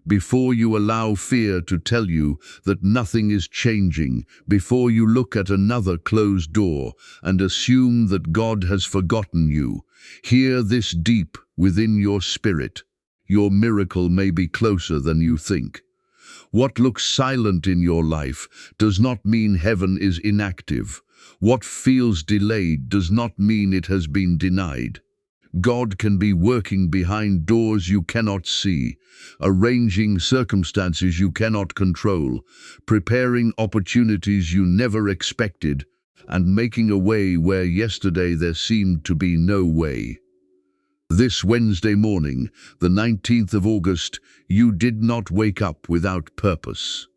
before you allow fear to tell you that nothing is changing, before you look at another closed door and assume that God has forgotten you, hear this deep within your spirit. Your miracle may be closer than you think. What looks silent in your life does not mean heaven is inactive. What feels delayed does not mean it has been denied. God can be working behind doors you cannot see, arranging circumstances you cannot control, preparing opportunities you never expected, and making a way where yesterday there seemed to be no way. This Wednesday morning, the 19th of August, you did not wake up without purpose.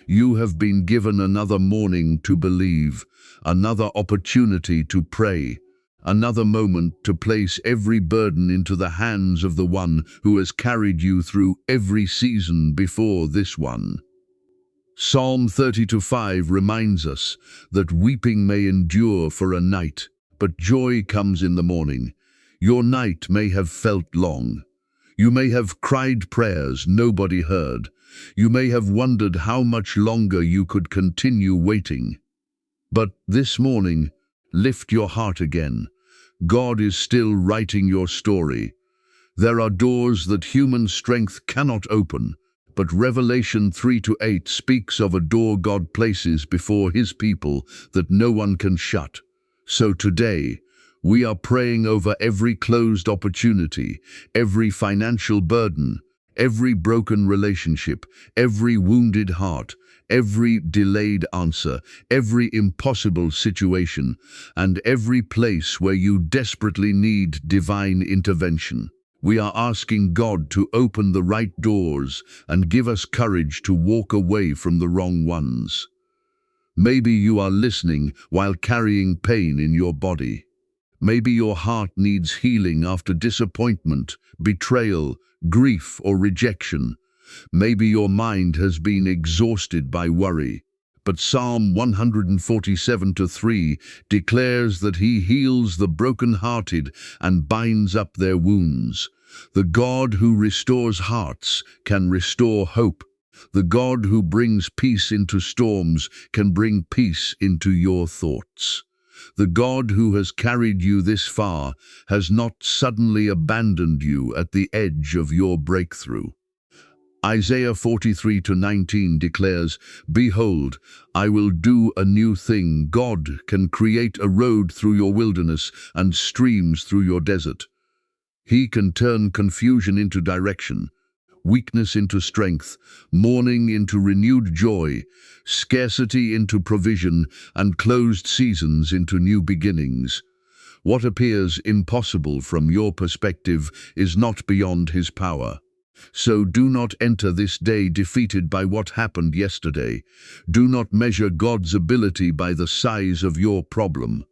You have been given another morning to believe, another opportunity to pray, another moment to place every burden into the hands of the one who has carried you through every season before this one. Psalm 32:5 reminds us that weeping may endure for a night, but joy comes in the morning. Your night may have felt long. You may have cried prayers nobody heard. You may have wondered how much longer you could continue waiting. But this morning, lift your heart again. God is still writing your story. There are doors that human strength cannot open, but Revelation 3-8 speaks of a door God places before His people that no one can shut. So today, we are praying over every closed opportunity, every financial burden, every broken relationship, every wounded heart, every delayed answer, every impossible situation, and every place where you desperately need divine intervention. We are asking God to open the right doors and give us courage to walk away from the wrong ones. Maybe you are listening while carrying pain in your body. Maybe your heart needs healing after disappointment, betrayal, grief, or rejection. Maybe your mind has been exhausted by worry. But Psalm 147:3 declares that He heals the brokenhearted and binds up their wounds. The God who restores hearts can restore hope. The God who brings peace into storms can bring peace into your thoughts. The God who has carried you this far has not suddenly abandoned you at the edge of your breakthrough. Isaiah 43:19 declares, "Behold, I will do a new thing." God can create a road through your wilderness and streams through your desert. He can turn confusion into direction, weakness into strength, mourning into renewed joy, scarcity into provision, and closed seasons into new beginnings. What appears impossible from your perspective is not beyond His power. So do not enter this day defeated by what happened yesterday. Do not measure God's ability by the size of your problem.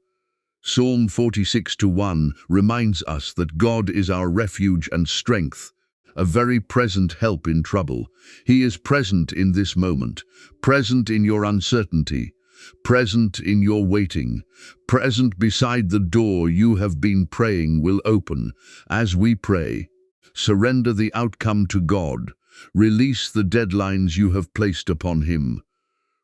Psalm 46:1 reminds us that God is our refuge and strength, a very present help in trouble. He is present in this moment, present in your uncertainty, present in your waiting, present beside the door you have been praying will open. As we pray, surrender the outcome to God. Release the deadlines you have placed upon Him.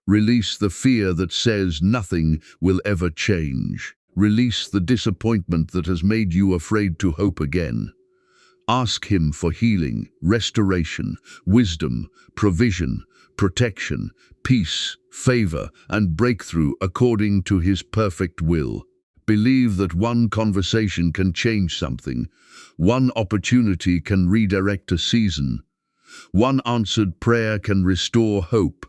Release the fear that says nothing will ever change. Release the disappointment that has made you afraid to hope again. Ask Him for healing, restoration, wisdom, provision, protection, peace, favor, and breakthrough according to His perfect will. Believe that one conversation can change something. One opportunity can redirect a season. One answered prayer can restore hope.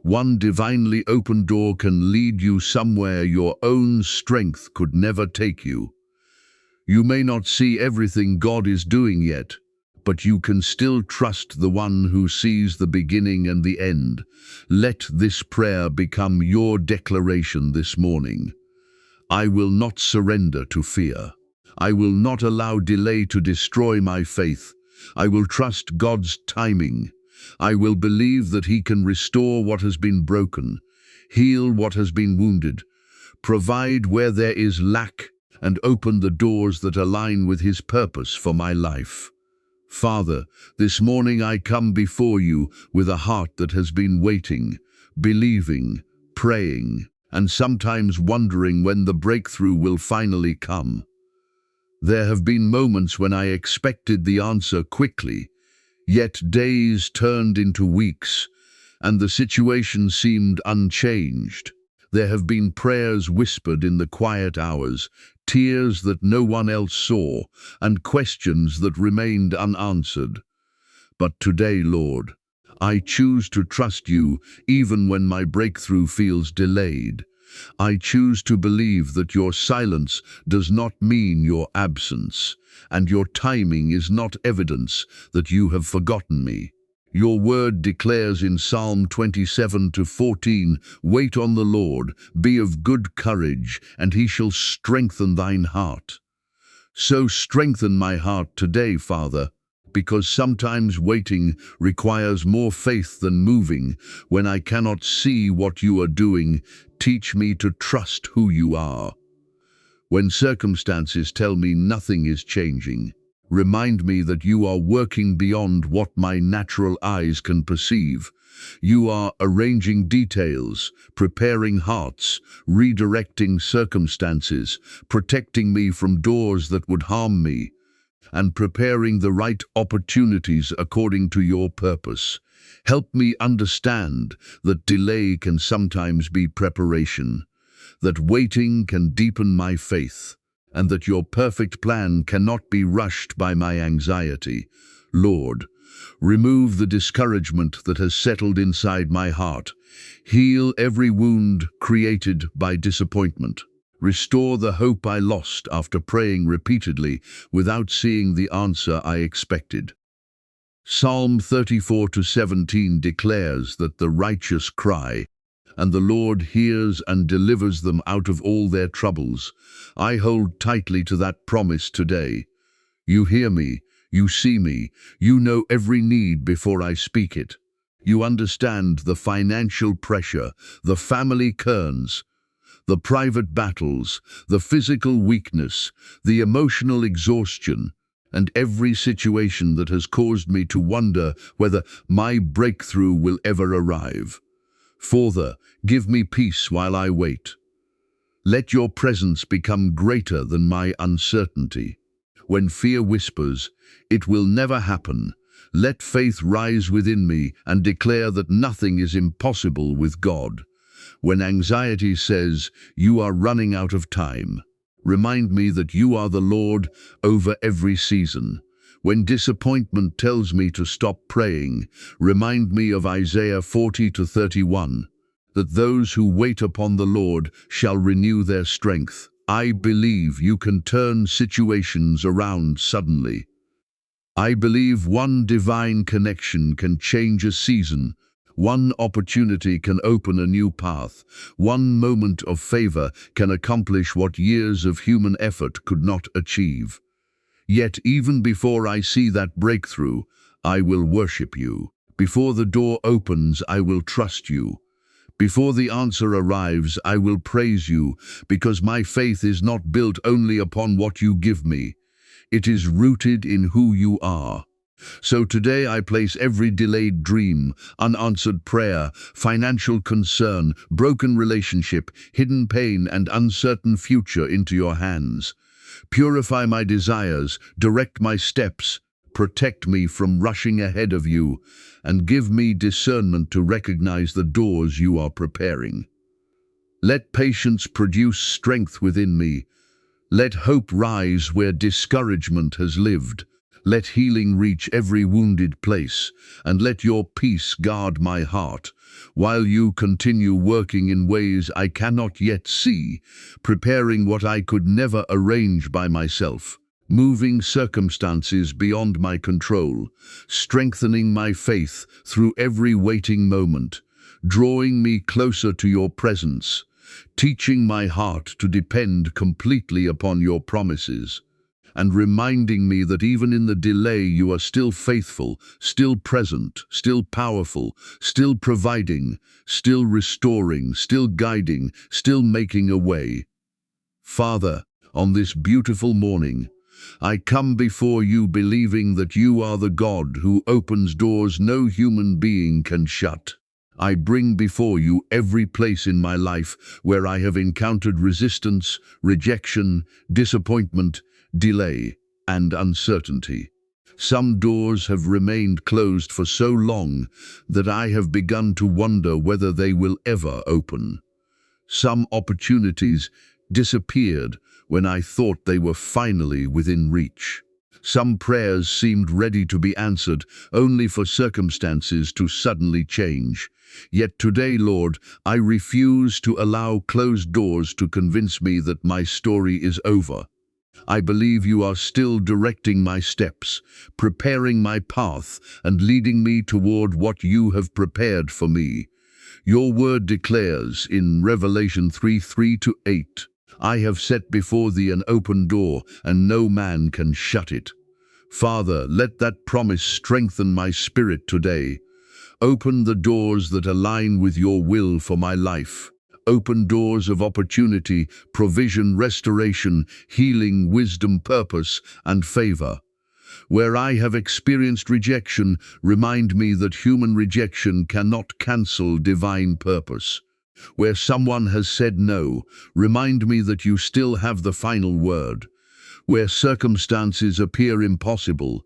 One divinely opened door can lead you somewhere your own strength could never take you. You may not see everything God is doing yet, but you can still trust the one who sees the beginning and the end. Let this prayer become your declaration this morning. I will not surrender to fear. I will not allow delay to destroy my faith. I will trust God's timing. I will believe that He can restore what has been broken, heal what has been wounded, provide where there is lack, and open the doors that align with His purpose for my life. Father, this morning I come before you with a heart that has been waiting, believing, praying, and sometimes wondering when the breakthrough will finally come. There have been moments when I expected the answer quickly, yet days turned into weeks, and the situation seemed unchanged. There have been prayers whispered in the quiet hours, tears that no one else saw, and questions that remained unanswered. But today, Lord, I choose to trust you even when my breakthrough feels delayed. I choose to believe that your silence does not mean your absence, and your timing is not evidence that you have forgotten me. Your word declares in Psalm 27-14, "Wait on the Lord, be of good courage, and he shall strengthen thine heart." So strengthen my heart today, Father, because sometimes waiting requires more faith than moving. When I cannot see what you are doing, teach me to trust who you are. When circumstances tell me nothing is changing, remind me that you are working beyond what my natural eyes can perceive. You are arranging details, preparing hearts, redirecting circumstances, protecting me from doors that would harm me, and preparing the right opportunities according to your purpose. Help me understand that delay can sometimes be preparation, that waiting can deepen my faith, and that your perfect plan cannot be rushed by my anxiety. Lord, remove the discouragement that has settled inside my heart. Heal every wound created by disappointment. Restore the hope I lost after praying repeatedly without seeing the answer I expected. Psalm 34-17 declares that the righteous cry, and the Lord hears and delivers them out of all their troubles. I hold tightly to that promise today. You hear me, you see me, you know every need before I speak it. You understand the financial pressure, the family cairns, the private battles, the physical weakness, the emotional exhaustion, and every situation that has caused me to wonder whether my breakthrough will ever arrive. Father, give me peace while I wait. Let your presence become greater than my uncertainty. When fear whispers, "It will never happen," let faith rise within me and declare that nothing is impossible with God. When anxiety says, "You are running out of time," remind me that you are the Lord over every season. When disappointment tells me to stop praying, remind me of Isaiah 40-31, that those who wait upon the Lord shall renew their strength. I believe you can turn situations around suddenly. I believe one divine connection can change a season. One opportunity can open a new path. One moment of favor can accomplish what years of human effort could not achieve. Yet even before I see that breakthrough, I will worship you. Before the door opens, I will trust you. Before the answer arrives, I will praise you, because my faith is not built only upon what you give me. It is rooted in who you are. So today I place every delayed dream, unanswered prayer, financial concern, broken relationship, hidden pain, and uncertain future into your hands. Purify my desires, direct my steps, protect me from rushing ahead of you, and give me discernment to recognize the doors you are preparing. Let patience produce strength within me. Let hope rise where discouragement has lived. Let healing reach every wounded place, and let your peace guard my heart, while you continue working in ways I cannot yet see, preparing what I could never arrange by myself, moving circumstances beyond my control, strengthening my faith through every waiting moment, drawing me closer to your presence, teaching my heart to depend completely upon your promises, and reminding me that even in the delay you are still faithful, still present, still powerful, still providing, still restoring, still guiding, still making a way. Father, on this beautiful morning, I come before you believing that you are the God who opens doors no human being can shut. I bring before you every place in my life where I have encountered resistance, rejection, disappointment, delay, and uncertainty. Some doors have remained closed for so long that I have begun to wonder whether they will ever open. Some opportunities disappeared when I thought they were finally within reach. Some prayers seemed ready to be answered, only for circumstances to suddenly change. Yet today, Lord, I refuse to allow closed doors to convince me that my story is over. I believe you are still directing my steps, preparing my path, and leading me toward what you have prepared for me. Your word declares in Revelation 3:3-8, I have set before thee an open door, and no man can shut it. Father, let that promise strengthen my spirit today. Open the doors that align with your will for my life. Open doors of opportunity, provision, restoration, healing, wisdom, purpose, and favor. Where I have experienced rejection, remind me that human rejection cannot cancel divine purpose. Where someone has said no, remind me that you still have the final word. Where circumstances appear impossible,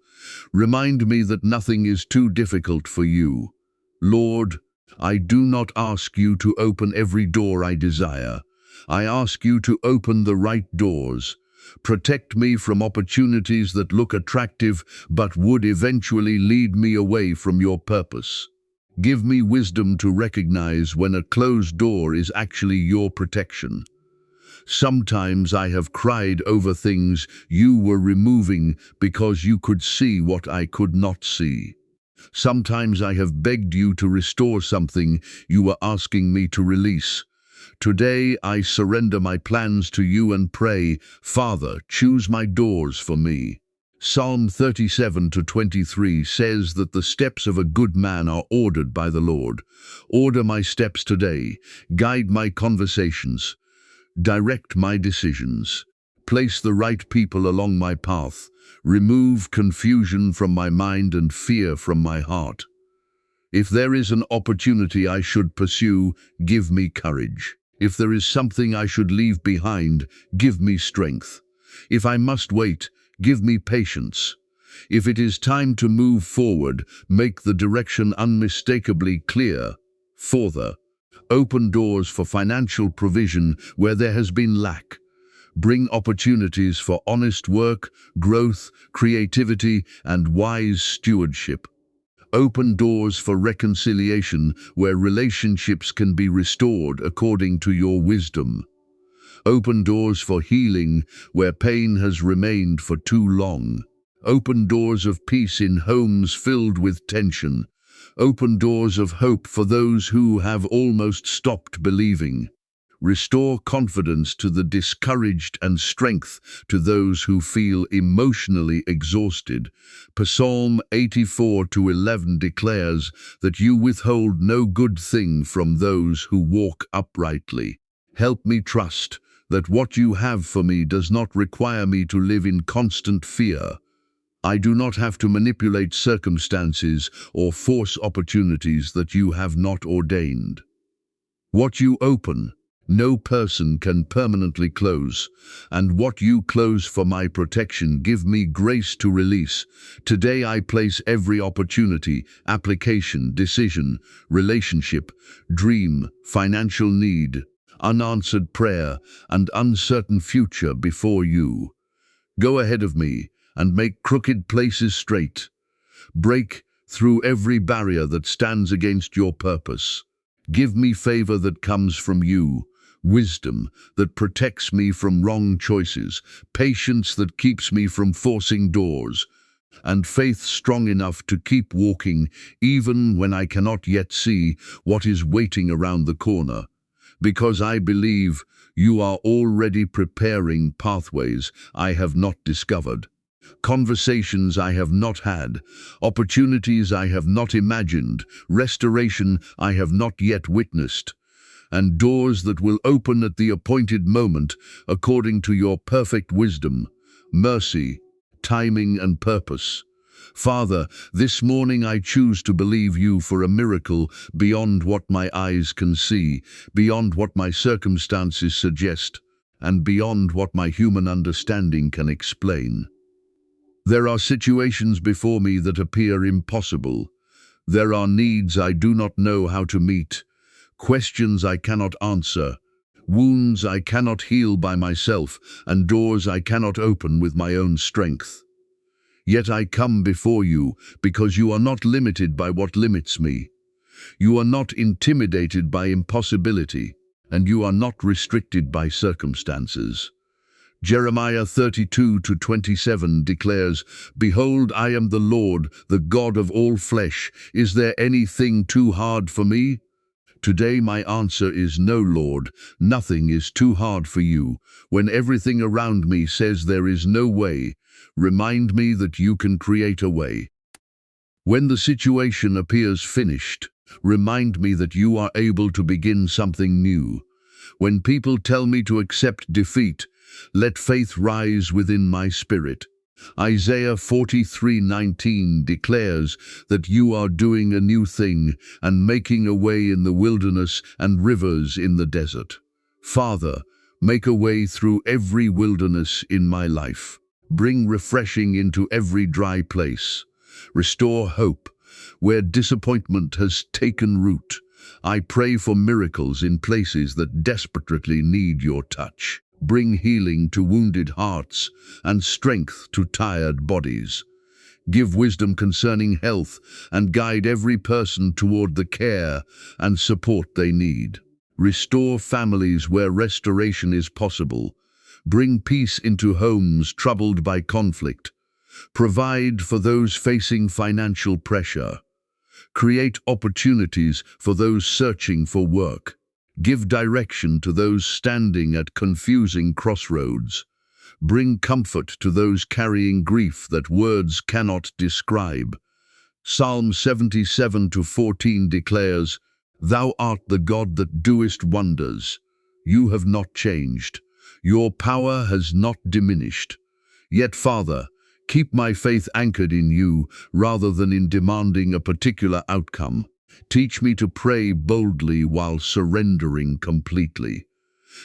remind me that nothing is too difficult for you. Lord, I do not ask you to open every door I desire. I ask you to open the right doors. Protect me from opportunities that look attractive but would eventually lead me away from your purpose. Give me wisdom to recognize when a closed door is actually your protection. Sometimes I have cried over things you were removing because you could see what I could not see. Sometimes I have begged you to restore something you were asking me to release. Today I surrender my plans to you and pray, Father, choose my doors for me. Psalm 37:23 says that the steps of a good man are ordered by the Lord. Order my steps today, guide my conversations, direct my decisions. Place the right people along my path. Remove confusion from my mind and fear from my heart. If there is an opportunity I should pursue, give me courage. If there is something I should leave behind, give me strength. If I must wait, give me patience. If it is time to move forward, make the direction unmistakably clear. Further, open doors for financial provision where there has been lack. Bring opportunities for honest work, growth, creativity, and wise stewardship. Open doors for reconciliation where relationships can be restored according to your wisdom. Open doors for healing where pain has remained for too long. Open doors of peace in homes filled with tension. Open doors of hope for those who have almost stopped believing. Restore confidence to the discouraged and strength to those who feel emotionally exhausted. Psalm 84:11 declares that you withhold no good thing from those who walk uprightly. Help me trust that what you have for me does not require me to live in constant fear. I do not have to manipulate circumstances or force opportunities that you have not ordained. What you open, no person can permanently close, and what you close for my protection, give me grace to release. Today I place every opportunity, application, decision, relationship, dream, financial need, unanswered prayer, and uncertain future before you. Go ahead of me and make crooked places straight. Break through every barrier that stands against your purpose. Give me favor that comes from you, wisdom that protects me from wrong choices, patience that keeps me from forcing doors, and faith strong enough to keep walking even when I cannot yet see what is waiting around the corner. Because I believe you are already preparing pathways I have not discovered, conversations I have not had, opportunities I have not imagined, restoration I have not yet witnessed, and doors that will open at the appointed moment according to your perfect wisdom, mercy, timing and purpose. Father, this morning I choose to believe you for a miracle beyond what my eyes can see, beyond what my circumstances suggest, and beyond what my human understanding can explain. There are situations before me that appear impossible. There are needs I do not know how to meet, questions I cannot answer, wounds I cannot heal by myself, and doors I cannot open with my own strength. Yet I come before you because you are not limited by what limits me. You are not intimidated by impossibility, and you are not restricted by circumstances. Jeremiah 32:27 declares, "Behold, I am the Lord, the God of all flesh. Is there anything too hard for me?" Today my answer is no, Lord. Nothing is too hard for you. When everything around me says there is no way, remind me that you can create a way. When the situation appears finished, remind me that you are able to begin something new. When people tell me to accept defeat, let faith rise within my spirit. Isaiah 43:19 declares that you are doing a new thing and making a way in the wilderness and rivers in the desert. Father, make a way through every wilderness in my life. Bring refreshing into every dry place. Restore hope where disappointment has taken root. I pray for miracles in places that desperately need your touch. Bring healing to wounded hearts and strength to tired bodies. Give wisdom concerning health and guide every person toward the care and support they need. Restore families where restoration is possible. Bring peace into homes troubled by conflict. Provide for those facing financial pressure. Create opportunities for those searching for work. Give direction to those standing at confusing crossroads. Bring comfort to those carrying grief that words cannot describe. Psalm 77:14 declares, "Thou art the God that doest wonders. You have not changed. Your power has not diminished. Yet, Father, keep my faith anchored in you rather than in demanding a particular outcome. Teach me to pray boldly while surrendering completely.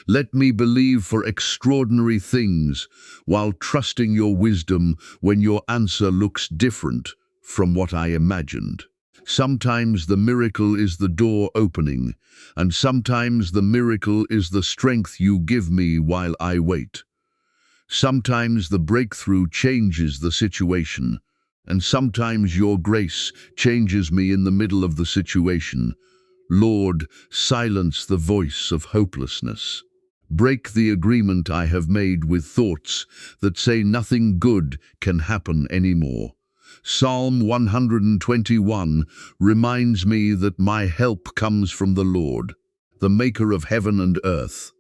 Let me believe for extraordinary things while trusting your wisdom when your answer looks different from what I imagined." Sometimes the miracle is the door opening, and sometimes the miracle is the strength you give me while I wait. Sometimes the breakthrough changes the situation, and sometimes your grace changes me in the middle of the situation. Lord, silence the voice of hopelessness. Break the agreement I have made with thoughts that say nothing good can happen anymore. Psalm 121 reminds me that my help comes from the Lord, the maker of heaven and earth.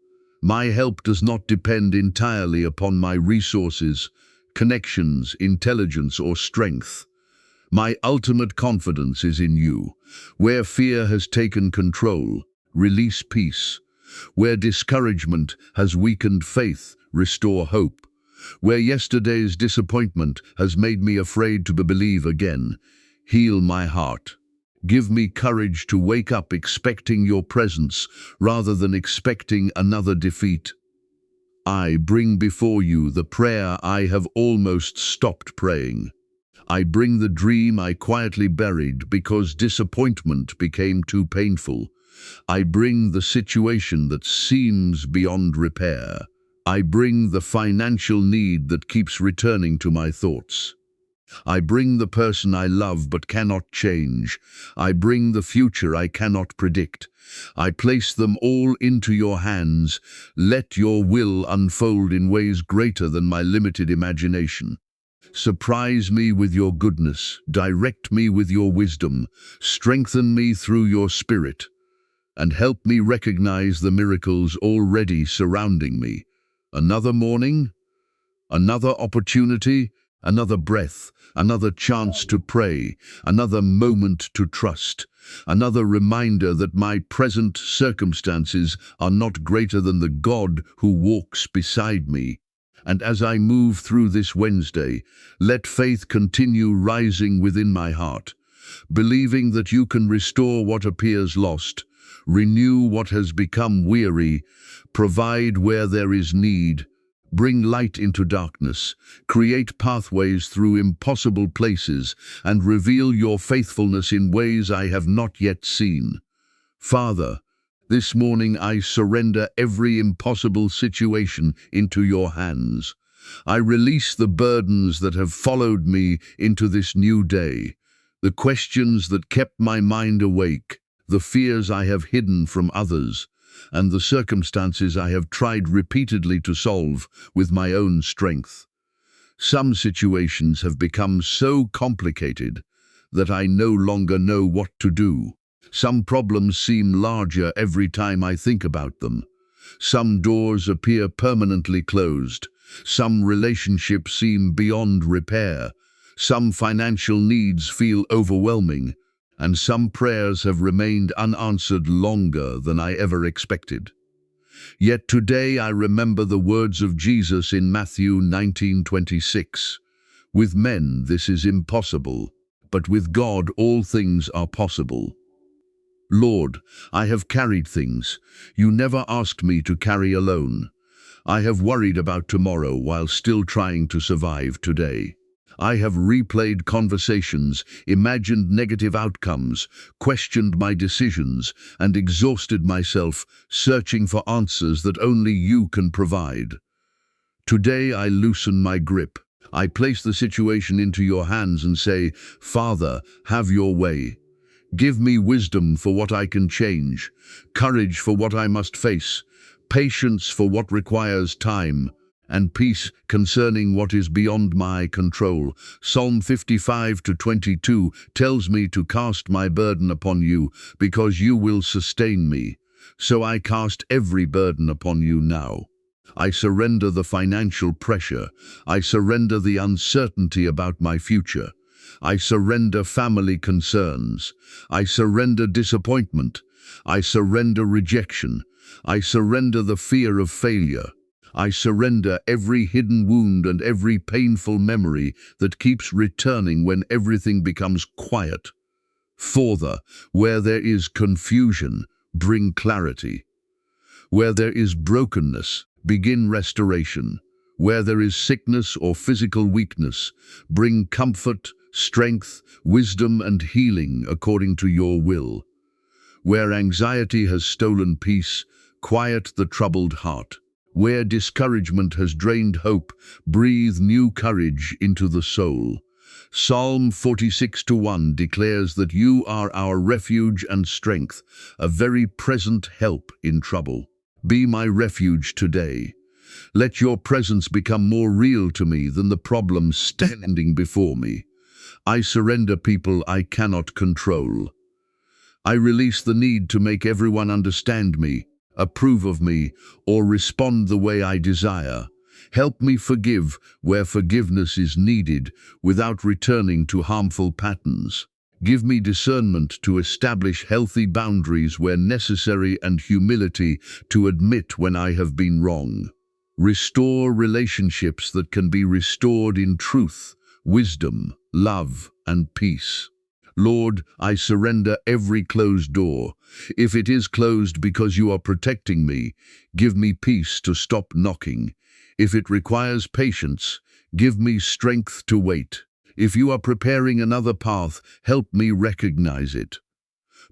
My help does not depend entirely upon my resources, connections, intelligence, or strength. My ultimate confidence is in you. Where fear has taken control, release peace. Where discouragement has weakened faith, restore hope. Where yesterday's disappointment has made me afraid to believe again, heal my heart. Give me courage to wake up expecting your presence rather than expecting another defeat. I bring before you the prayer I have almost stopped praying. I bring the dream I quietly buried because disappointment became too painful. I bring the situation that seems beyond repair. I bring the financial need that keeps returning to my thoughts. I bring the person I love but cannot change. I bring the future I cannot predict. I place them all into your hands. Let your will unfold in ways greater than my limited imagination. Surprise me with your goodness. Direct me with your wisdom. Strengthen me through your spirit. And help me recognize the miracles already surrounding me. Another morning, another opportunity, another breath, another chance to pray, another moment to trust, another reminder that my present circumstances are not greater than the God who walks beside me. And as I move through this Wednesday, let faith continue rising within my heart, believing that you can restore what appears lost, renew what has become weary, provide where there is need, bring light into darkness, create pathways through impossible places, and reveal your faithfulness in ways I have not yet seen. Father, this morning I surrender every impossible situation into your hands. I release the burdens that have followed me into this new day, the questions that kept my mind awake, the fears I have hidden from others, and the circumstances I have tried repeatedly to solve with my own strength. Some situations have become so complicated that I no longer know what to do. Some problems seem larger every time I think about them. Some doors appear permanently closed. Some relationships seem beyond repair. Some financial needs feel overwhelming. And some prayers have remained unanswered longer than I ever expected. Yet today I remember the words of Jesus in Matthew 19:26. With men this is impossible, but with God all things are possible. Lord, I have carried things you never asked me to carry alone. I have worried about tomorrow while still trying to survive today. I have replayed conversations, imagined negative outcomes, questioned my decisions, and exhausted myself searching for answers that only you can provide. Today I loosen my grip. I place the situation into your hands and say, Father, have your way. Give me wisdom for what I can change, courage for what I must face, patience for what requires time, and peace concerning what is beyond my control. Psalm 55:22 tells me to cast my burden upon you, because you will sustain me. So I cast every burden upon you now. I surrender the financial pressure. I surrender the uncertainty about my future. I surrender family concerns. I surrender disappointment. I surrender rejection. I surrender the fear of failure. I surrender every hidden wound and every painful memory that keeps returning when everything becomes quiet. Father, where there is confusion, bring clarity. Where there is brokenness, begin restoration. Where there is sickness or physical weakness, bring comfort, strength, wisdom, and healing according to your will. Where anxiety has stolen peace, quiet the troubled heart. Where discouragement has drained hope, breathe new courage into the soul. Psalm 46:1 declares that you are our refuge and strength, a very present help in trouble. Be my refuge today. Let your presence become more real to me than the problems standing before me. I surrender people I cannot control. I release the need to make everyone understand me, approve of me, or respond the way I desire. Help me forgive where forgiveness is needed without returning to harmful patterns. Give me discernment to establish healthy boundaries where necessary and humility to admit when I have been wrong. Restore relationships that can be restored in truth, wisdom, love, and peace. Lord, I surrender every closed door. If it is closed because you are protecting me, give me peace to stop knocking. If it requires patience, give me strength to wait. If you are preparing another path, help me recognize it.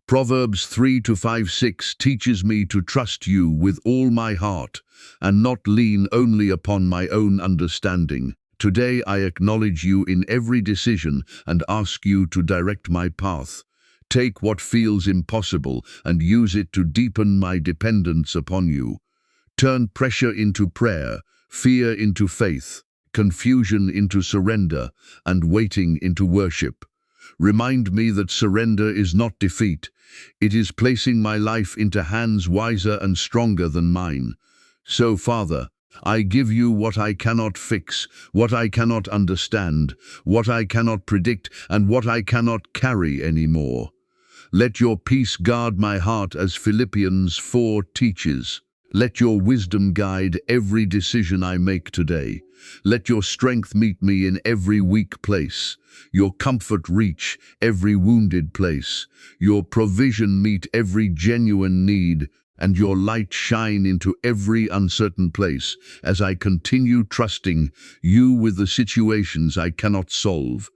Proverbs 3:5-6 teaches me to trust you with all my heart and not lean only upon my own understanding. Today I acknowledge you in every decision and ask you to direct my path. Take what feels impossible and use it to deepen my dependence upon you. Turn pressure into prayer, fear into faith, confusion into surrender, and waiting into worship. Remind me that surrender is not defeat. It is placing my life into hands wiser and stronger than mine. So, Father, I give you what I cannot fix, what I cannot understand, what I cannot predict, and what I cannot carry anymore. Let your peace guard my heart as Philippians 4 teaches. Let your wisdom guide every decision I make today. Let your strength meet me in every weak place. Your comfort reach every wounded place. Your provision meet every genuine need, and your light shine into every uncertain place as I continue trusting you with the situations I cannot solve,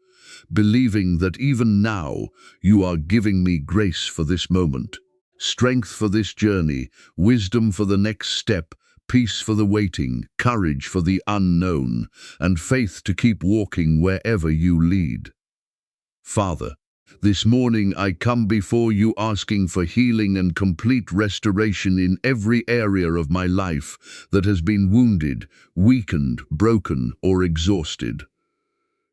believing that even now you are giving me grace for this moment, strength for this journey, wisdom for the next step, peace for the waiting, courage for the unknown, and faith to keep walking wherever you lead. Father, this morning I come before you asking for healing and complete restoration in every area of my life that has been wounded, weakened, broken, or exhausted.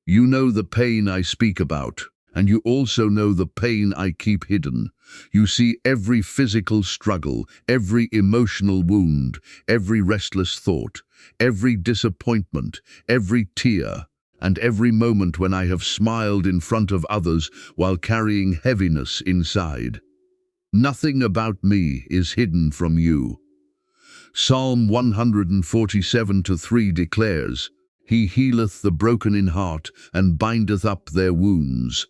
You know the pain I speak about, and you also know the pain I keep hidden. You see every physical struggle, every emotional wound, every restless thought, every disappointment, every tear, and every moment when I have smiled in front of others while carrying heaviness inside. Nothing about me is hidden from you. Psalm 147:3 declares, He healeth the broken in heart, and bindeth up their wounds.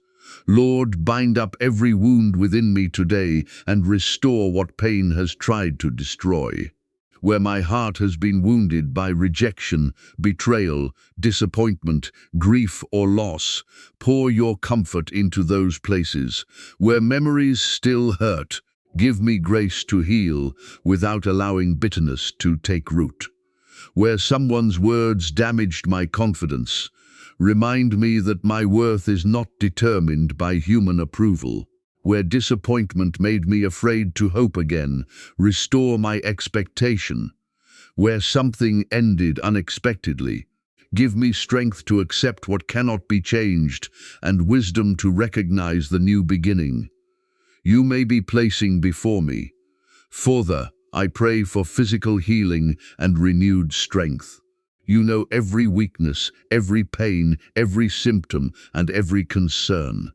Lord, bind up every wound within me today, and restore what pain has tried to destroy. Where my heart has been wounded by rejection, betrayal, disappointment, grief, or loss, pour your comfort into those places. Where memories still hurt, give me grace to heal without allowing bitterness to take root. Where someone's words damaged my confidence, remind me that my worth is not determined by human approval. Where disappointment made me afraid to hope again, restore my expectation. Where something ended unexpectedly, give me strength to accept what cannot be changed and wisdom to recognize the new beginning you may be placing before me. Father, I pray for physical healing and renewed strength. You know every weakness, every pain, every symptom, and every concern.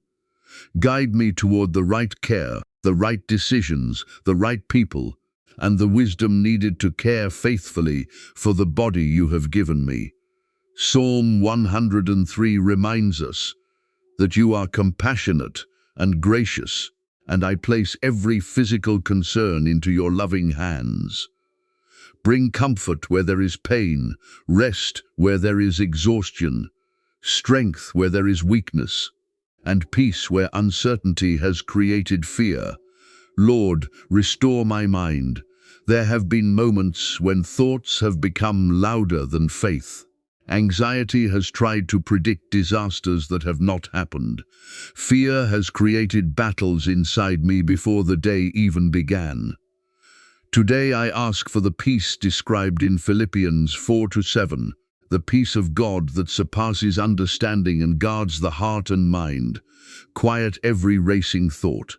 Guide me toward the right care, the right decisions, the right people, and the wisdom needed to care faithfully for the body you have given me. Psalm 103 reminds us that you are compassionate and gracious, and I place every physical concern into your loving hands. Bring comfort where there is pain, rest where there is exhaustion, strength where there is weakness, and peace where uncertainty has created fear. Lord, restore my mind. There have been moments when thoughts have become louder than faith. Anxiety has tried to predict disasters that have not happened. Fear has created battles inside me before the day even began. Today I ask for the peace described in Philippians 4:7, the peace of God that surpasses understanding and guards the heart and mind. Quiet every racing thought.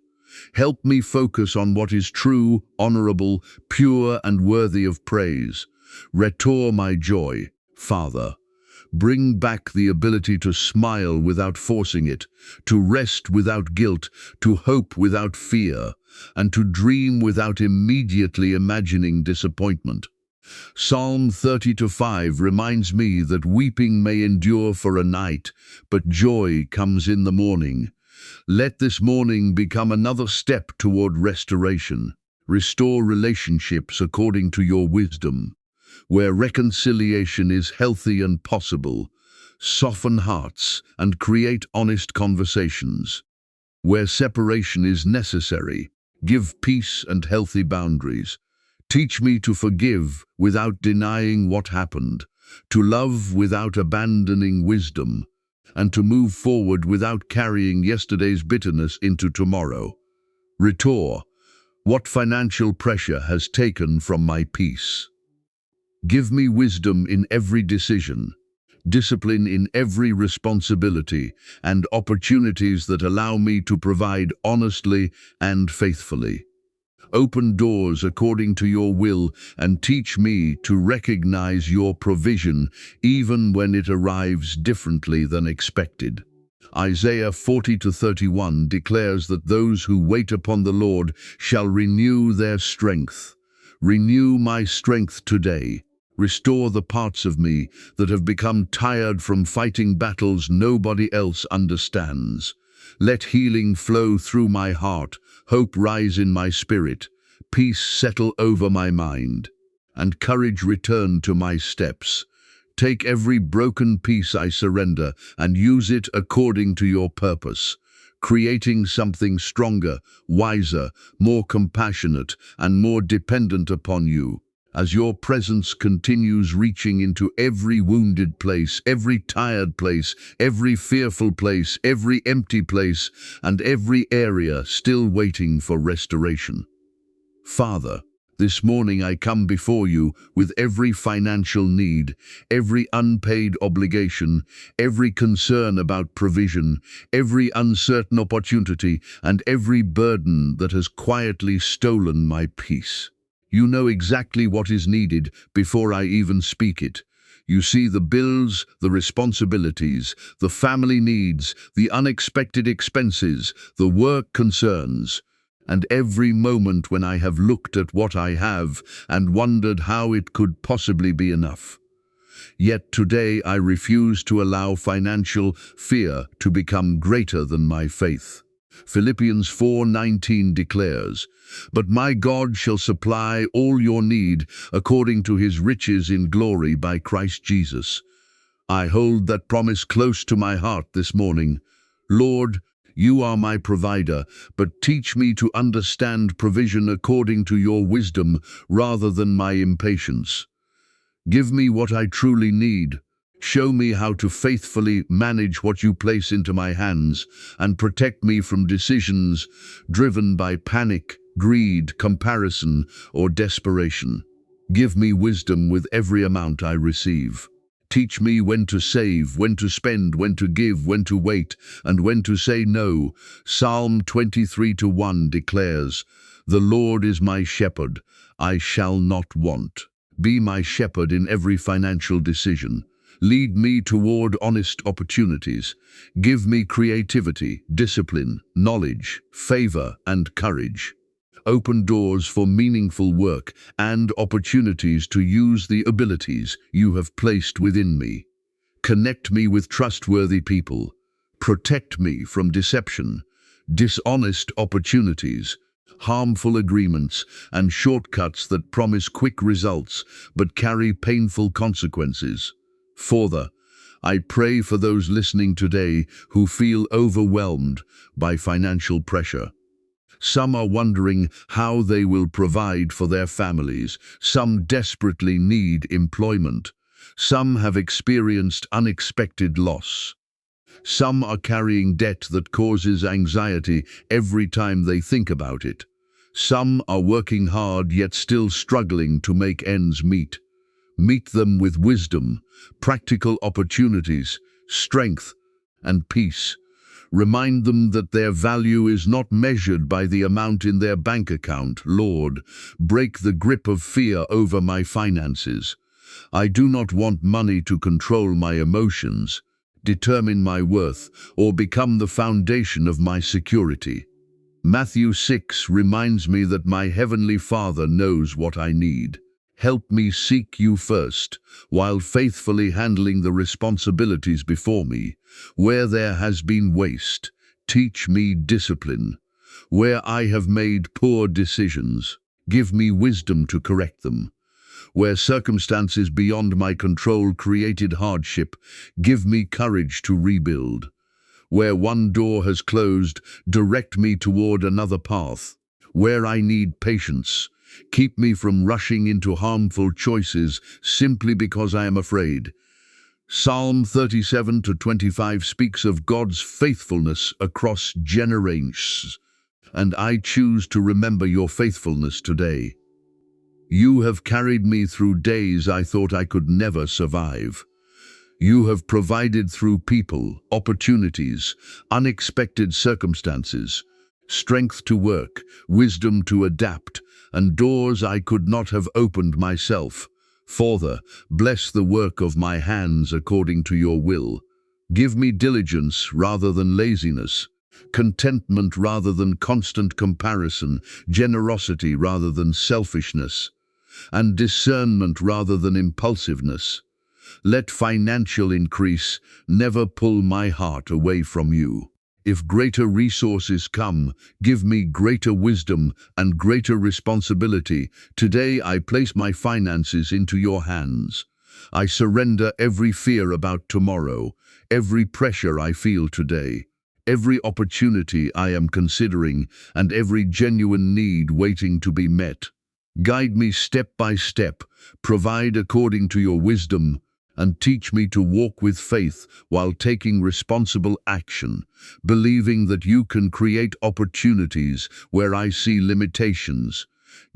Help me focus on what is true, honorable, pure, and worthy of praise. Restore my joy, Father. Bring back the ability to smile without forcing it, to rest without guilt, to hope without fear, and to dream without immediately imagining disappointment. Psalm 30:5 reminds me that weeping may endure for a night, but joy comes in the morning. Let this morning become another step toward restoration. Restore relationships according to your wisdom. Where reconciliation is healthy and possible, soften hearts and create honest conversations. Where separation is necessary, give peace and healthy boundaries. Teach me to forgive without denying what happened, to love without abandoning wisdom, and to move forward without carrying yesterday's bitterness into tomorrow. Restore what financial pressure has taken from my peace. Give me wisdom in every decision, discipline in every responsibility, and opportunities that allow me to provide honestly and faithfully. Open doors according to your will and teach me to recognize your provision even when it arrives differently than expected. Isaiah 40:31 declares that those who wait upon the Lord shall renew their strength. Renew my strength today. Restore the parts of me that have become tired from fighting battles nobody else understands. Let healing flow through my heart, hope rise in my spirit, peace settle over my mind, and courage return to my steps. Take every broken piece I surrender and use it according to your purpose, creating something stronger, wiser, more compassionate, and more dependent upon you. As your presence continues reaching into every wounded place, every tired place, every fearful place, every empty place, and every area still waiting for restoration. Father, this morning I come before you with every financial need, every unpaid obligation, every concern about provision, every uncertain opportunity, and every burden that has quietly stolen my peace. You know exactly what is needed before I even speak it. You see the bills, the responsibilities, the family needs, the unexpected expenses, the work concerns, and every moment when I have looked at what I have and wondered how it could possibly be enough. Yet today I refuse to allow financial fear to become greater than my faith. Philippians 4:19 declares, "But my God shall supply all your need according to his riches in glory by Christ Jesus." I hold that promise close to my heart this morning. Lord, you are my provider, but teach me to understand provision according to your wisdom rather than my impatience. Give me what I truly need. Show me how to faithfully manage what you place into my hands, and protect me from decisions driven by panic, greed, comparison, or desperation. Give me wisdom with every amount I receive. Teach me when to save, when to spend, when to give, when to wait, and when to say no. Psalm 23:1 declares, "The Lord is my shepherd, I shall not want." Be my shepherd in every financial decision. Lead me toward honest opportunities. Give me creativity, discipline, knowledge, favor, and courage. Open doors for meaningful work and opportunities to use the abilities you have placed within me. Connect me with trustworthy people. Protect me from deception, dishonest opportunities, harmful agreements, and shortcuts that promise quick results but carry painful consequences. Father, I pray for those listening today who feel overwhelmed by financial pressure. Some are wondering how they will provide for their families. Some desperately need employment. Some have experienced unexpected loss. Some are carrying debt that causes anxiety every time they think about it. Some are working hard yet still struggling to make ends meet. Meet them with wisdom, practical opportunities, strength, and peace. Remind them that their value is not measured by the amount in their bank account. Lord, break the grip of fear over my finances. I do not want money to control my emotions, determine my worth, or become the foundation of my security. Matthew 6 reminds me that my Heavenly Father knows what I need. Help me seek you first, while faithfully handling the responsibilities before me. Where there has been waste, teach me discipline. Where I have made poor decisions, give me wisdom to correct them. Where circumstances beyond my control created hardship, give me courage to rebuild. Where one door has closed, direct me toward another path. Where I need patience, keep me from rushing into harmful choices simply because I am afraid. Psalm 37:25 speaks of God's faithfulness across generations, and I choose to remember your faithfulness today. You have carried me through days I thought I could never survive. You have provided through people, opportunities, unexpected circumstances, strength to work, wisdom to adapt, and doors I could not have opened myself. Father, bless the work of my hands according to your will. Give me diligence rather than laziness, contentment rather than constant comparison, generosity rather than selfishness. and discernment rather than impulsiveness. Let financial increase never pull my heart away from you. If greater resources come, give me greater wisdom and greater responsibility. Today I place my finances into your hands. I surrender every fear about tomorrow, every pressure I feel today, every opportunity I am considering, and every genuine need waiting to be met. Guide me step by step, provide according to your wisdom, and teach me to walk with faith while taking responsible action, believing that you can create opportunities where I see limitations,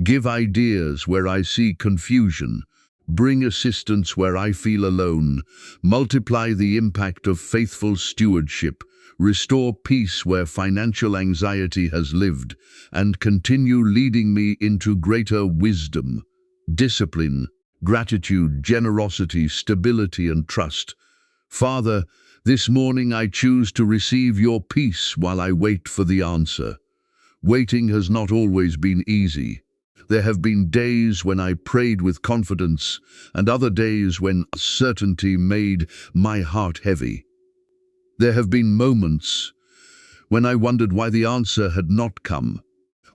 give ideas where I see confusion, bring assistance where I feel alone, multiply the impact of faithful stewardship, restore peace where financial anxiety has lived, and continue leading me into greater wisdom, discipline, gratitude, generosity, stability, and trust. Father, this morning I choose to receive your peace while I wait for the answer. Waiting has not always been easy. There have been days when I prayed with confidence, and other days when uncertainty made my heart heavy. There have been moments when I wondered why the answer had not come,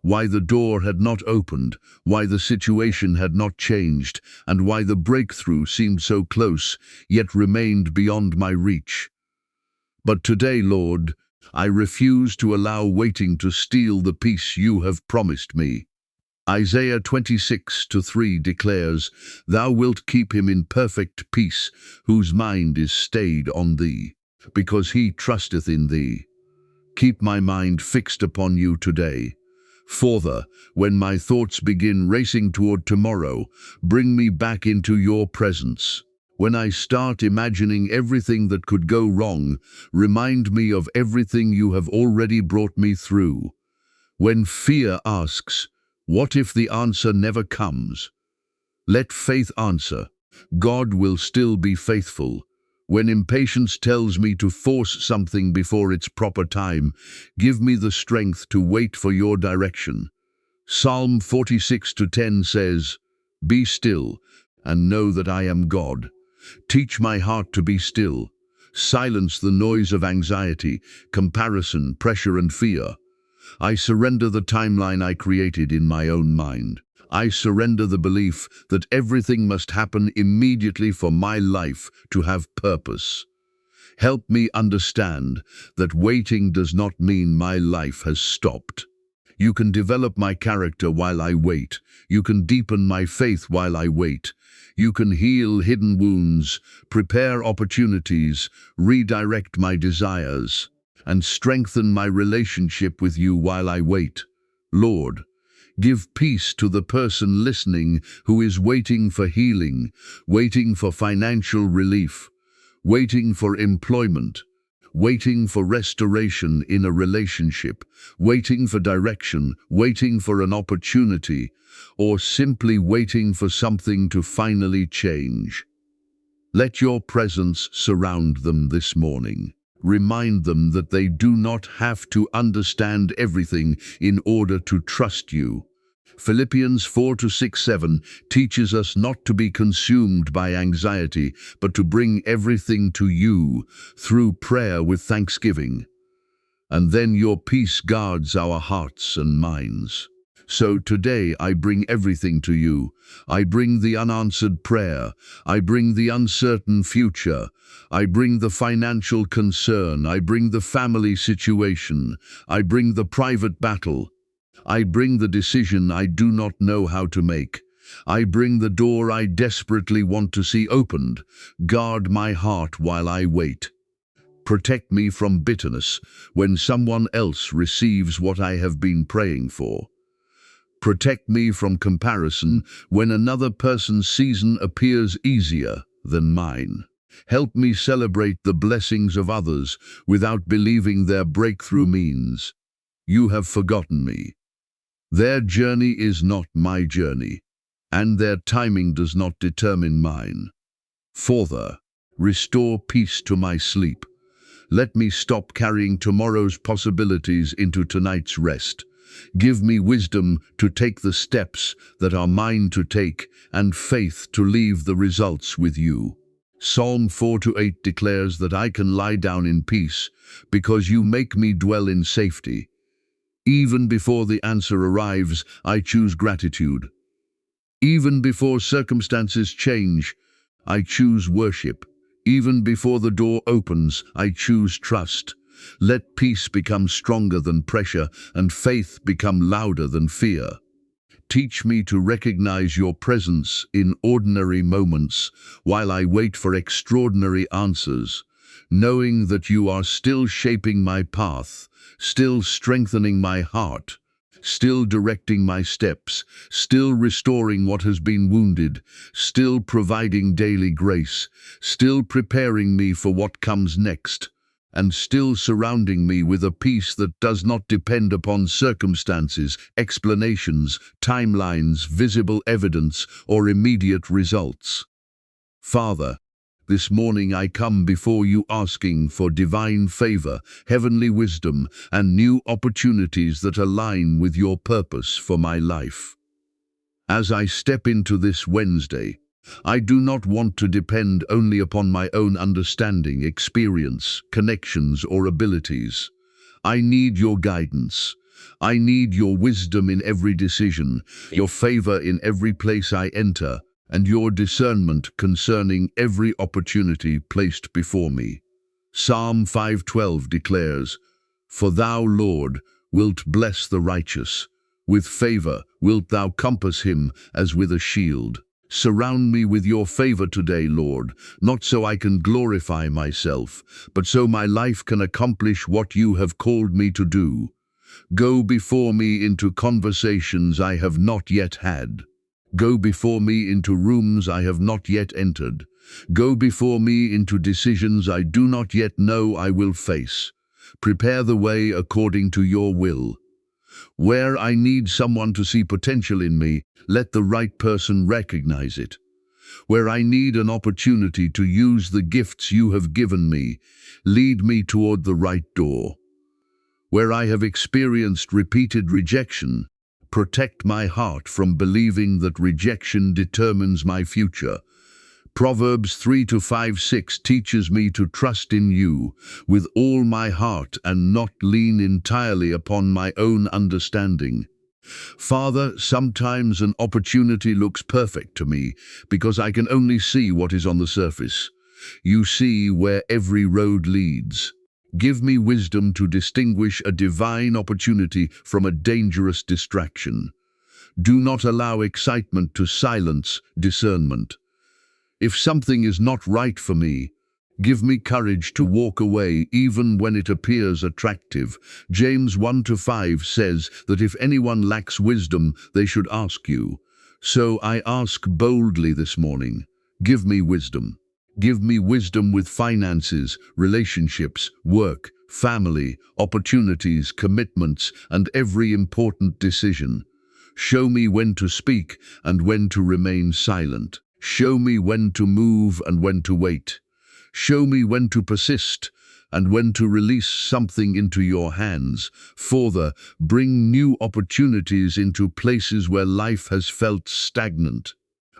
why the door had not opened, why the situation had not changed, and why the breakthrough seemed so close, yet remained beyond my reach. But today, Lord, I refuse to allow waiting to steal the peace you have promised me. Isaiah 26:3 declares, "Thou wilt keep him in perfect peace, whose mind is stayed on thee, because he trusteth in thee." Keep my mind fixed upon you today. Father, when my thoughts begin racing toward tomorrow, bring me back into your presence. When I start imagining everything that could go wrong, remind me of everything you have already brought me through. When fear asks, "What if the answer never comes?" let faith answer, "God will still be faithful." When impatience tells me to force something before its proper time, give me the strength to wait for your direction. Psalm 46:10 says, "Be still and know that I am God." Teach my heart to be still. Silence the noise of anxiety, comparison, pressure, and fear. I surrender the timeline I created in my own mind. I surrender the belief that everything must happen immediately for my life to have purpose. Help me understand that waiting does not mean my life has stopped. You can develop my character while I wait. You can deepen my faith while I wait. You can heal hidden wounds, prepare opportunities, redirect my desires, and strengthen my relationship with you while I wait. Lord, give peace to the person listening who is waiting for healing, waiting for financial relief, waiting for employment, waiting for restoration in a relationship, waiting for direction, waiting for an opportunity, or simply waiting for something to finally change. Let your presence surround them this morning. Remind them that they do not have to understand everything in order to trust you. Philippians 4:6-7 teaches us not to be consumed by anxiety, but to bring everything to you through prayer with thanksgiving. And then your peace guards our hearts and minds. So today I bring everything to you. I bring the unanswered prayer. I bring the uncertain future. I bring the financial concern. I bring the family situation. I bring the private battle. I bring the decision I do not know how to make. I bring the door I desperately want to see opened. Guard my heart while I wait. Protect me from bitterness when someone else receives what I have been praying for. Protect me from comparison when another person's season appears easier than mine. Help me celebrate the blessings of others without believing their breakthrough means you have forgotten me. Their journey is not my journey, and their timing does not determine mine. Father, restore peace to my sleep. Let me stop carrying tomorrow's possibilities into tonight's rest. Give me wisdom to take the steps that are mine to take, and faith to leave the results with you. Psalm 4-8 declares that I can lie down in peace because you make me dwell in safety. Even before the answer arrives, I choose gratitude. Even before circumstances change, I choose worship. Even before the door opens, I choose trust. Let peace become stronger than pressure and faith become louder than fear. Teach me to recognize your presence in ordinary moments while I wait for extraordinary answers, knowing that you are still shaping my path, still strengthening my heart, still directing my steps, still restoring what has been wounded, still providing daily grace, still preparing me for what comes next, and still surrounding me with a peace that does not depend upon circumstances, explanations, timelines, visible evidence, or immediate results. Father, this morning I come before you asking for divine favor, heavenly wisdom, and new opportunities that align with your purpose for my life. As I step into this Wednesday, I do not want to depend only upon my own understanding, experience, connections, or abilities. I need your guidance. I need your wisdom in every decision, your favor in every place I enter, and your discernment concerning every opportunity placed before me. Psalm 5:12 declares, "For thou, Lord, wilt bless the righteous. With favor wilt thou compass him as with a shield." Surround me with your favor today, Lord, not so I can glorify myself, but so my life can accomplish what you have called me to do. Go before me into conversations I have not yet had. Go before me into rooms I have not yet entered. Go before me into decisions I do not yet know I will face. Prepare the way according to your will. Where I need someone to see potential in me, let the right person recognize it. Where I need an opportunity to use the gifts you have given me, lead me toward the right door. Where I have experienced repeated rejection, protect my heart from believing that rejection determines my future. Proverbs 3-5-6 teaches me to trust in you with all my heart and not lean entirely upon my own understanding. Father, sometimes an opportunity looks perfect to me because I can only see what is on the surface. You see where every road leads. Give me wisdom to distinguish a divine opportunity from a dangerous distraction. Do not allow excitement to silence discernment. If something is not right for me, give me courage to walk away even when it appears attractive. James 1-5 says that if anyone lacks wisdom, they should ask you. So I ask boldly this morning, give me wisdom. Give me wisdom with finances, relationships, work, family, opportunities, commitments, and every important decision. Show me when to speak and when to remain silent. Show me when to move and when to wait. Show me when to persist and when to release something into your hands. Father, bring new opportunities into places where life has felt stagnant.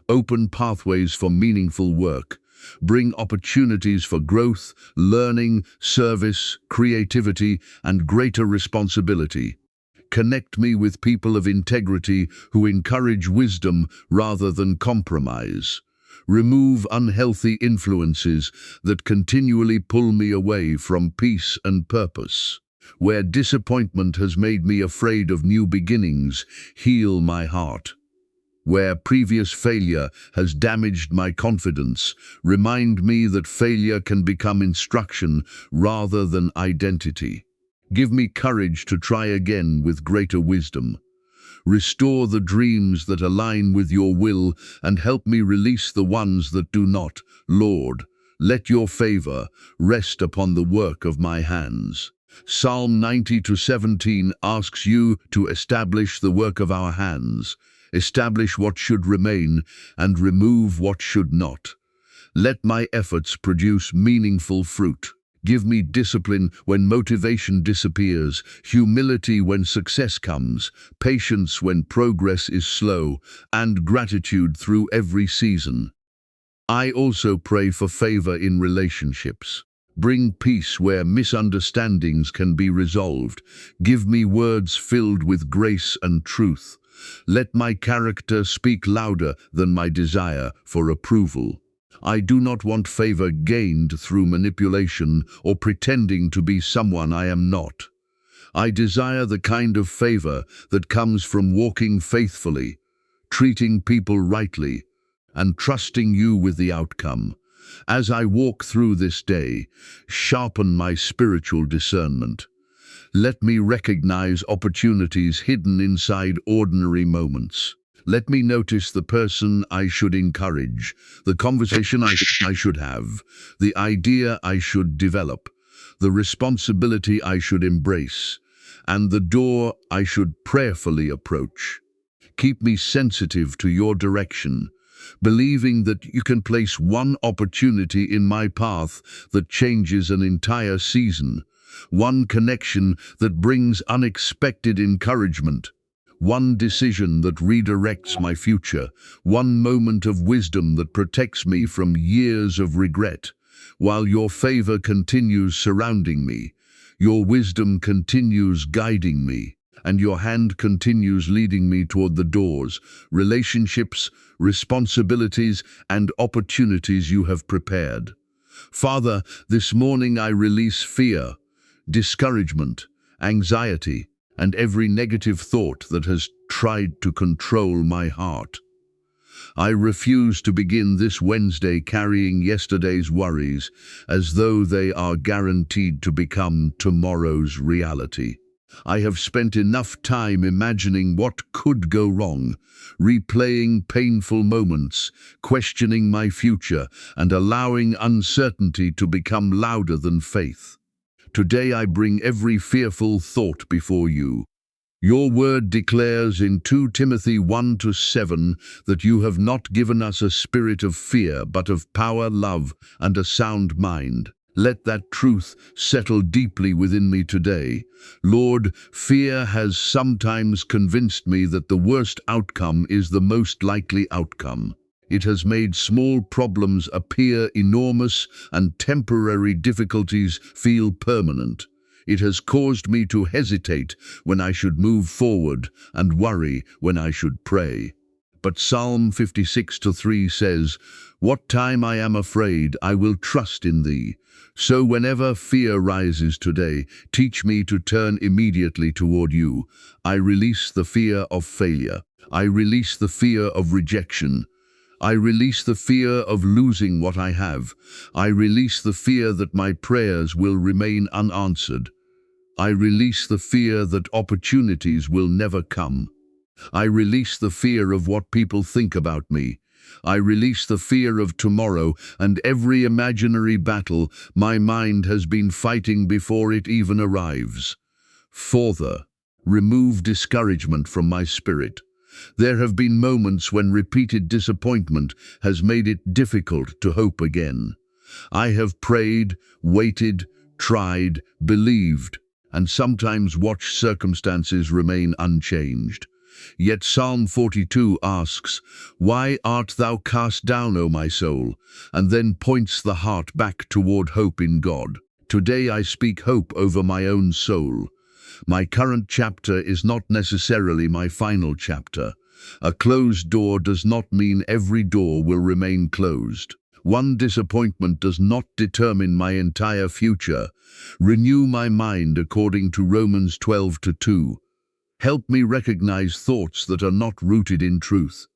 Open pathways for meaningful work. Bring opportunities for growth, learning, service, creativity, and greater responsibility. Connect me with people of integrity who encourage wisdom rather than compromise. Remove unhealthy influences that continually pull me away from peace and purpose. Where disappointment has made me afraid of new beginnings, heal my heart. Where previous failure has damaged my confidence, remind me that failure can become instruction rather than identity. Give me courage to try again with greater wisdom. Restore the dreams that align with your will and help me release the ones that do not. Lord, let your favor rest upon the work of my hands. Psalm 90-17 asks you to establish the work of our hands. Establish what should remain and remove what should not. Let my efforts produce meaningful fruit. Give me discipline when motivation disappears, humility when success comes, patience when progress is slow, and gratitude through every season. I also pray for favor in relationships. Bring peace where misunderstandings can be resolved. Give me words filled with grace and truth. Let my character speak louder than my desire for approval. I do not want favor gained through manipulation or pretending to be someone I am not. I desire the kind of favor that comes from walking faithfully, treating people rightly, and trusting you with the outcome. As I walk through this day, sharpen my spiritual discernment. Let me recognize opportunities hidden inside ordinary moments. Let me notice the person I should encourage, the conversation I should have, the idea I should develop, the responsibility I should embrace, and the door I should prayerfully approach. Keep me sensitive to your direction, believing that you can place one opportunity in my path that changes an entire season, one connection that brings unexpected encouragement, one decision that redirects my future, one moment of wisdom that protects me from years of regret. While your favor continues surrounding me, your wisdom continues guiding me, and your hand continues leading me toward the doors, relationships, responsibilities, and opportunities you have prepared. Father, this morning I release fear, discouragement, anxiety, and every negative thought that has tried to control my heart. I refuse to begin this Wednesday carrying yesterday's worries as though they are guaranteed to become tomorrow's reality. I have spent enough time imagining what could go wrong, replaying painful moments, questioning my future, and allowing uncertainty to become louder than faith. Today I bring every fearful thought before you. Your word declares in 2 Timothy 1-7 that you have not given us a spirit of fear, but of power, love, and a sound mind. Let that truth settle deeply within me today. Lord, fear has sometimes convinced me that the worst outcome is the most likely outcome. It has made small problems appear enormous and temporary difficulties feel permanent. It has caused me to hesitate when I should move forward and worry when I should pray. But Psalm 56:3 says, "What time I am afraid, I will trust in thee." So whenever fear rises today, teach me to turn immediately toward you. I release the fear of failure. I release the fear of rejection. I release the fear of losing what I have. I release the fear that my prayers will remain unanswered. I release the fear that opportunities will never come. I release the fear of what people think about me. I release the fear of tomorrow and every imaginary battle my mind has been fighting before it even arrives. Further, remove discouragement from my spirit. There have been moments when repeated disappointment has made it difficult to hope again. I have prayed, waited, tried, believed, and sometimes watched circumstances remain unchanged. Yet Psalm 42 asks, "Why art thou cast down, O my soul?" and then points the heart back toward hope in God. Today I speak hope over my own soul. My current chapter is not necessarily my final chapter. A closed door does not mean every door will remain closed. One disappointment does not determine my entire future. Renew my mind according to Romans 12:2. Help me recognize thoughts that are not rooted in truth.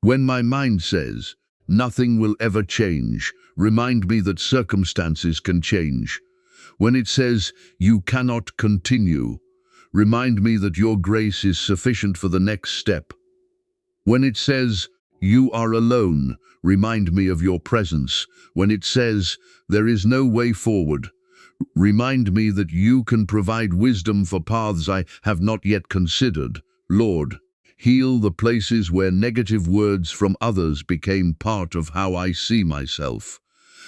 When my mind says, "Nothing will ever change," remind me that circumstances can change. When it says, "You cannot continue," remind me that your grace is sufficient for the next step. When it says, "You are alone," remind me of your presence. When it says, "There is no way forward," remind me that you can provide wisdom for paths I have not yet considered. Lord, heal the places where negative words from others became part of how I see myself.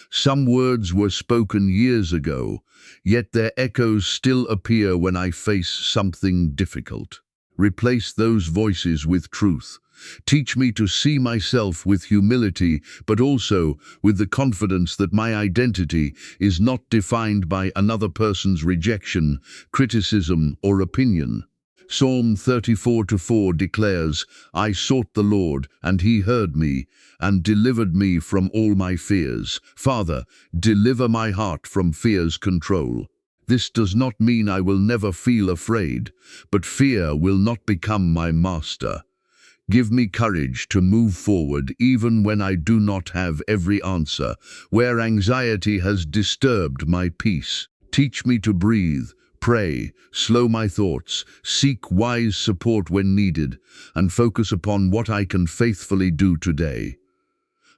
Some words were spoken years ago, yet their echoes still appear when I face something difficult. Replace those voices with truth. Teach me to see myself with humility, but also with the confidence that my identity is not defined by another person's rejection, criticism, or opinion. Psalm 34:4 declares, "I sought the Lord, and he heard me, and delivered me from all my fears." Father, deliver my heart from fear's control. This does not mean I will never feel afraid, but fear will not become my master. Give me courage to move forward even when I do not have every answer, where anxiety has disturbed my peace. Teach me to breathe, pray, slow my thoughts, seek wise support when needed, and focus upon what I can faithfully do today.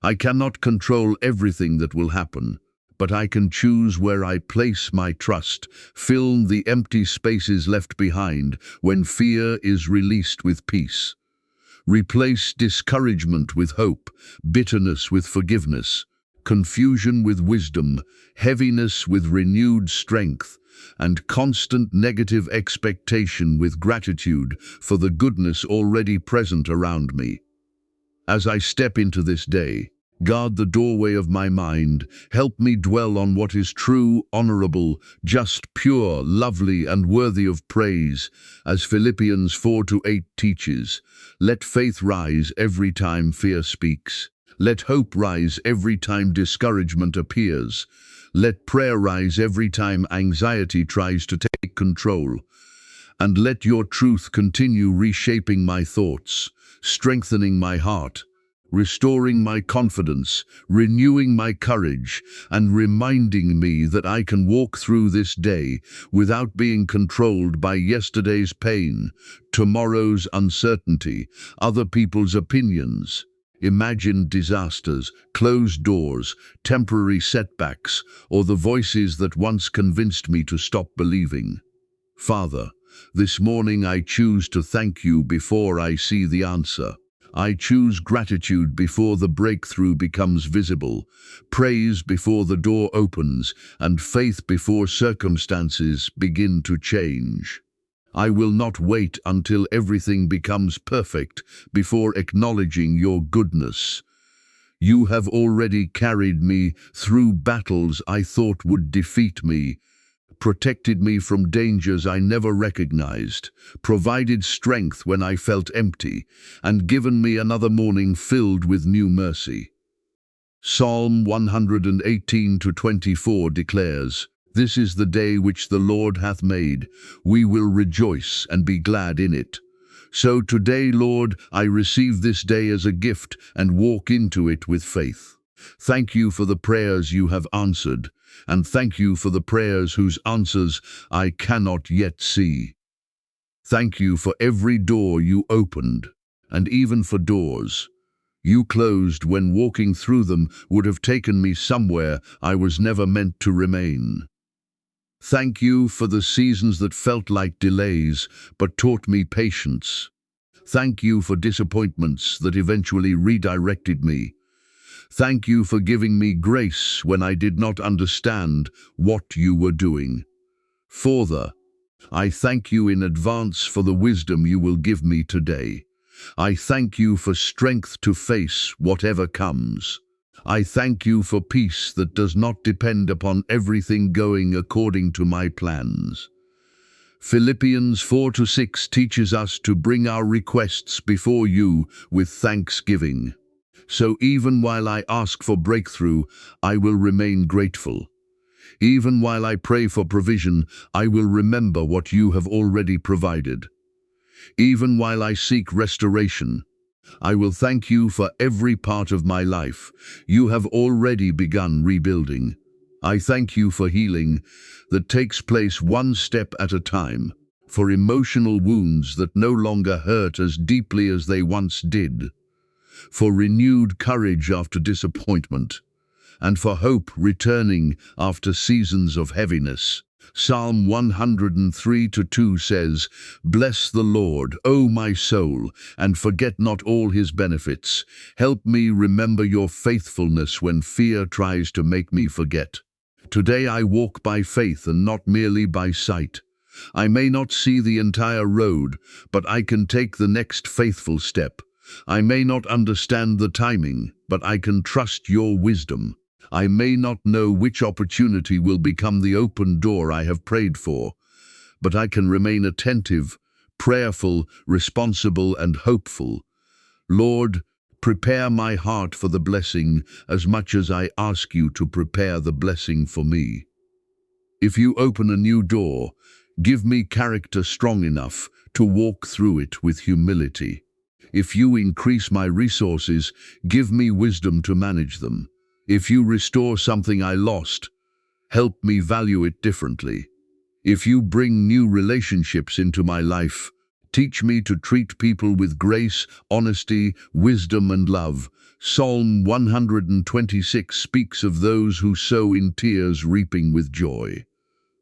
I cannot control everything that will happen, but I can choose where I place my trust, fill the empty spaces left behind when fear is released with peace. Replace discouragement with hope, bitterness with forgiveness, confusion with wisdom, heaviness with renewed strength, and constant negative expectation with gratitude for the goodness already present around me. As I step into this day, guard the doorway of my mind. Help me dwell on what is true, honorable, just, pure, lovely, and worthy of praise. As Philippians 4:8 teaches, let faith rise every time fear speaks. Let hope rise every time discouragement appears. Let prayer rise every time anxiety tries to take control. And let your truth continue reshaping my thoughts, strengthening my heart, restoring my confidence, renewing my courage, and reminding me that I can walk through this day without being controlled by yesterday's pain, tomorrow's uncertainty, other people's opinions, imagined disasters, closed doors, temporary setbacks, or the voices that once convinced me to stop believing. Father, this morning I choose to thank you before I see the answer. I choose gratitude before the breakthrough becomes visible, praise before the door opens, and faith before circumstances begin to change. I will not wait until everything becomes perfect before acknowledging your goodness. You have already carried me through battles I thought would defeat me, protected me from dangers I never recognized, provided strength when I felt empty, and given me another morning filled with new mercy. Psalm 118:24 declares, "This is the day which the Lord hath made. We will rejoice and be glad in it." So today, Lord, I receive this day as a gift and walk into it with faith. Thank you for the prayers you have answered, and thank you for the prayers whose answers I cannot yet see. Thank you for every door you opened, and even for doors you closed when walking through them would have taken me somewhere I was never meant to remain. Thank you for the seasons that felt like delays but taught me patience. Thank you for disappointments that eventually redirected me. Thank you for giving me grace when I did not understand what you were doing. Father, I thank you in advance for the wisdom you will give me today. I thank you for strength to face whatever comes. I thank you for peace that does not depend upon everything going according to my plans. Philippians 4:6 teaches us to bring our requests before you with thanksgiving. So even while I ask for breakthrough, I will remain grateful. Even while I pray for provision, I will remember what you have already provided. Even while I seek restoration, I will thank you for every part of my life. You have already begun rebuilding. I thank you for healing that takes place one step at a time, for emotional wounds that no longer hurt as deeply as they once did, for renewed courage after disappointment, and for hope returning after seasons of heaviness. Psalm 103:2 says, "Bless the Lord, O my soul, and forget not all his benefits. Help me remember your faithfulness when fear tries to make me forget." Today I walk by faith and not merely by sight. I may not see the entire road, but I can take the next faithful step. I may not understand the timing, but I can trust your wisdom. I may not know which opportunity will become the open door I have prayed for, but I can remain attentive, prayerful, responsible, and hopeful. Lord, prepare my heart for the blessing as much as I ask you to prepare the blessing for me. If you open a new door, give me character strong enough to walk through it with humility. If you increase my resources, give me wisdom to manage them. If you restore something I lost, help me value it differently. If you bring new relationships into my life, teach me to treat people with grace, honesty, wisdom, and love. Psalm 126 speaks of those who sow in tears, reaping with joy.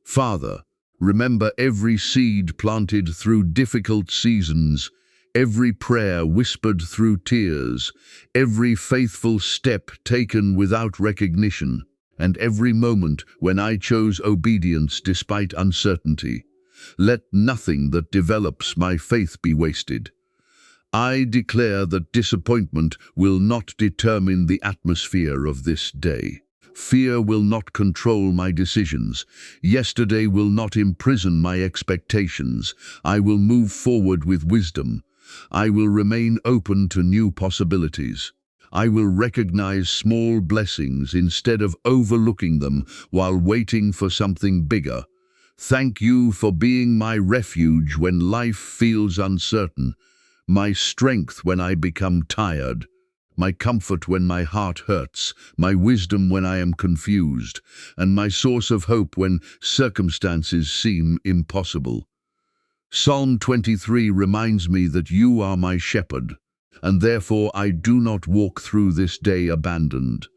Father, remember every seed planted through difficult seasons, every prayer whispered through tears, every faithful step taken without recognition, and every moment when I chose obedience despite uncertainty. Let nothing that develops my faith be wasted. I declare that disappointment will not determine the atmosphere of this day. Fear will not control my decisions. Yesterday will not imprison my expectations. I will move forward with wisdom. I will remain open to new possibilities. I will recognize small blessings instead of overlooking them while waiting for something bigger. Thank you for being my refuge when life feels uncertain, my strength when I become tired, my comfort when my heart hurts, my wisdom when I am confused, and my source of hope when circumstances seem impossible. Psalm 23 reminds me that you are my shepherd, and therefore I do not walk through this day abandoned.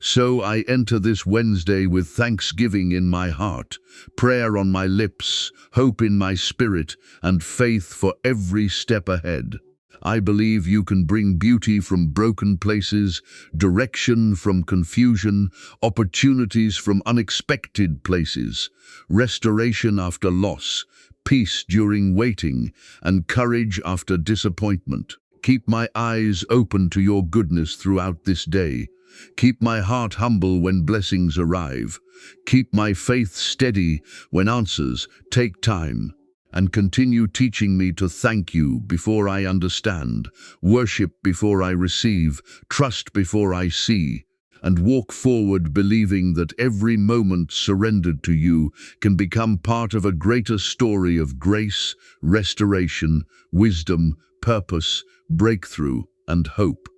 So I enter this Wednesday with thanksgiving in my heart, prayer on my lips, hope in my spirit, and faith for every step ahead. I believe you can bring beauty from broken places, direction from confusion, opportunities from unexpected places, restoration after loss, peace during waiting, and courage after disappointment. Keep my eyes open to your goodness throughout this day. Keep my heart humble when blessings arrive. Keep my faith steady when answers take time. And continue teaching me to thank you before I understand, worship before I receive, trust before I see, and walk forward believing that every moment surrendered to you can become part of a greater story of grace, restoration, wisdom, purpose, breakthrough, and hope.